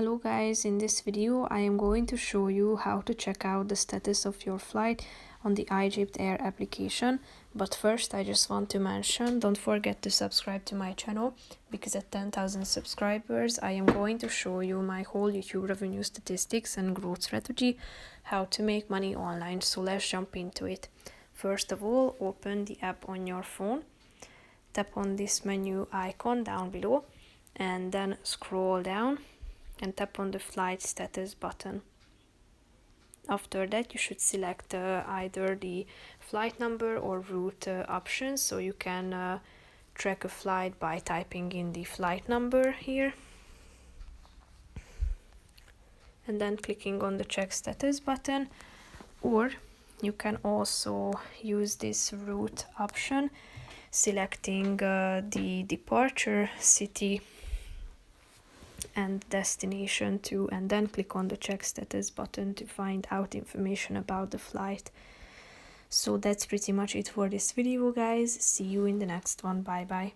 Hello guys, in this video I am going to show you how to check out the status of your flight on the Egyptair application. But first I just want to mention, don't forget to subscribe to my channel, because at 10,000 subscribers I am going to show you my whole YouTube revenue statistics and growth strategy, how to make money online. So let's jump into it. First of all, open the app on your phone, tap on this menu icon down below and then scroll down and tap on the flight status button. After that you should select either the flight number or route option, so you can track a flight by typing in the flight number here and then clicking on the check status button, or you can also use this route option, selecting the departure city and destination too, and then click on the check status button to find out information about the flight. So that's pretty much it for this video guys. See you in the next one. Bye bye.